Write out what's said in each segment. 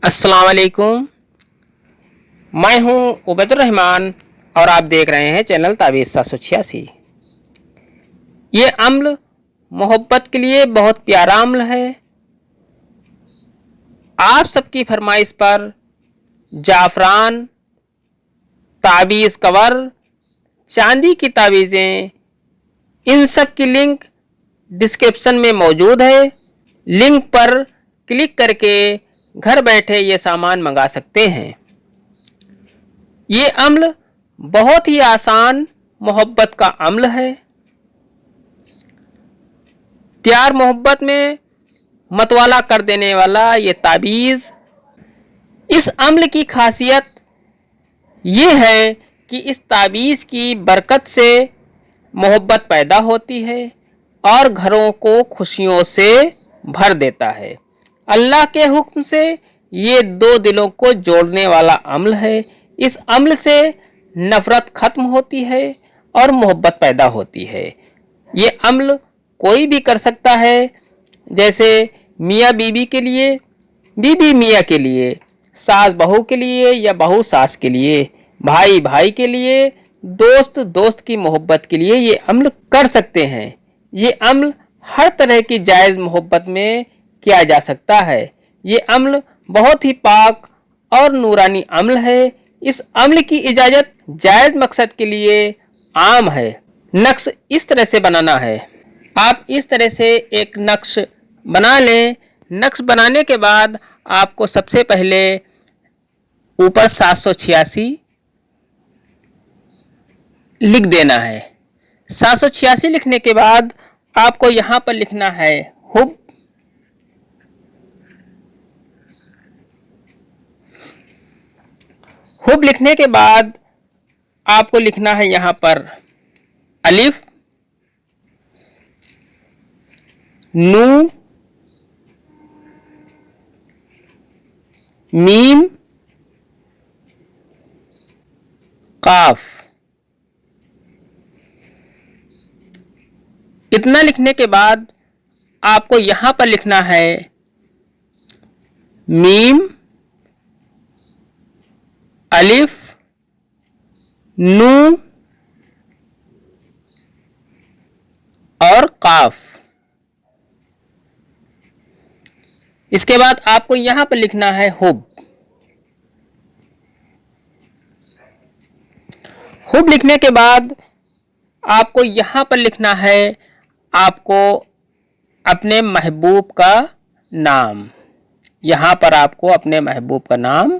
अस्सलाम वालेकुम। मैं हूं उबैदुर रहमान और आप देख रहे हैं चैनल ताबीज़ 786। ये अम्ल मोहब्बत के लिए बहुत प्यारा अम्ल है। आप सबकी फरमाइश पर जाफ़रान, ताबीज़ कवर, चांदी की ताबीज़ें, इन सब की लिंक डिस्क्रिप्शन में मौजूद है। लिंक पर क्लिक करके घर बैठे ये सामान मंगा सकते हैं। ये अम्ल बहुत ही आसान मोहब्बत का अम्ल है। प्यार मोहब्बत में मतवाला कर देने वाला ये ताबीज़। इस अम्ल की खासियत ये है कि इस ताबीज़ की बरकत से मोहब्बत पैदा होती है और घरों को खुशियों से भर देता है। अल्लाह के हुक्म से ये दो दिलों को जोड़ने वाला अम्ल है। इस अम्ल से नफ़रत ख़त्म होती है और मोहब्बत पैदा होती है। ये अम्ल कोई भी कर सकता है, जैसे मियाँ बीवी के लिए, बीवी मियाँ के लिए, सास बहू के लिए या बहू सास के लिए, भाई भाई के लिए, दोस्त दोस्त की मोहब्बत के लिए ये अम्ल कर सकते हैं। ये अम्ल हर तरह की जायज़ मोहब्बत में किया जा सकता है। ये अम्ल बहुत ही पाक और नूरानी अम्ल है। इस अम्ल की इजाज़त जायज़ मकसद के लिए आम है। नक्श इस तरह से बनाना है। आप इस तरह से एक नक्श बना लें। नक्श बनाने के बाद आपको सबसे पहले ऊपर 786 लिख देना है। 786 लिखने के बाद आपको यहाँ पर लिखना है हुब। हुब लिखने के बाद आपको लिखना है यहाँ पर अलिफ, नून, मीम, काफ। इतना लिखने के बाद आपको यहाँ पर लिखना है मीम, अलिफ, नून और काफ। इसके बाद आपको यहाँ पर लिखना है हुब। हुब लिखने के बाद आपको यहाँ पर लिखना है आपको अपने महबूब का नाम। यहाँ पर आपको अपने महबूब का नाम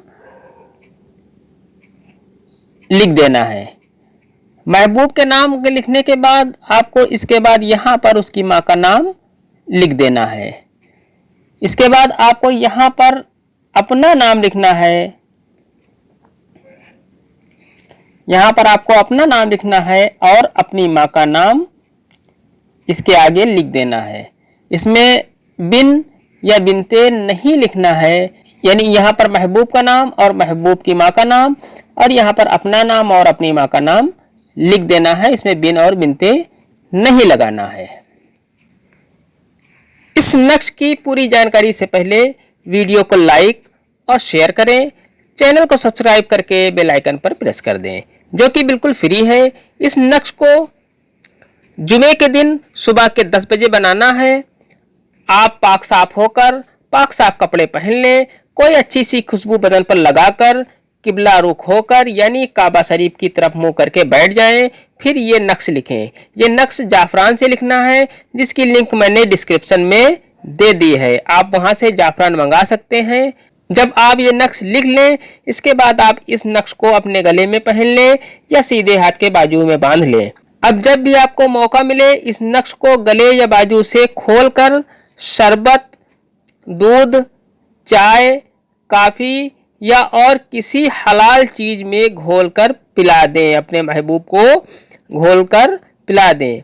लिख देना है। महबूब के नाम के लिखने के बाद आपको इसके बाद यहाँ पर उसकी माँ का नाम लिख देना है। इसके बाद आपको यहाँ पर अपना नाम लिखना है। यहाँ पर आपको अपना नाम लिखना है और अपनी माँ का नाम इसके आगे लिख देना है। इसमें बिन या बिनते नहीं लिखना है, यानी यहाँ पर महबूब का नाम और महबूब की माँ का नाम और यहाँ पर अपना नाम और अपनी माँ का नाम लिख देना है। इसमें बिन और बिनते नहीं लगाना है। इस नक्श की पूरी जानकारी से पहले वीडियो को लाइक और शेयर करें। चैनल को सब्सक्राइब करके बेल आइकन पर प्रेस कर दें, जो कि बिल्कुल फ्री है। इस नक्श को जुमे के दिन सुबह के 10 बजे बनाना है। आप पाक साफ होकर पाक साफ कपड़े पहन लें। कोई अच्छी सी खुशबू बदन पर लगाकर किबला रुख होकर यानी काबा शरीफ की तरफ मुंह करके बैठ जाएं। फिर ये नक्श लिखें। ये नक्श जाफ़रान से लिखना है, जिसकी लिंक मैंने डिस्क्रिप्शन में दे दी है। आप वहां से जाफ़रान मंगा सकते हैं। जब आप ये नक्श लिख लें, इसके बाद आप इस नक्श को अपने गले में पहन लें या सीधे हाथ के बाजू में बांध लें। अब जब भी आपको मौका मिले, इस नक्श को गले या बाजू से खोलकर शरबत, दूध, चाय, काफ़ी या और किसी हलाल चीज़ में घोलकर पिला दें। अपने महबूब को घोलकर पिला दें।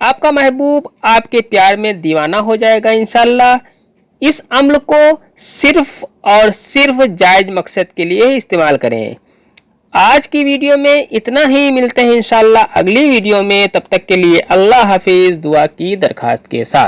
आपका महबूब आपके प्यार में दीवाना हो जाएगा इंशाल्लाह। इस अम्ल को सिर्फ और सिर्फ जायज़ मकसद के लिए इस्तेमाल करें। आज की वीडियो में इतना ही। मिलते हैं इंशाल्लाह अगली वीडियो में। तब तक के लिए अल्लाह हाफिज़, दुआ की दरखास्त के साथ।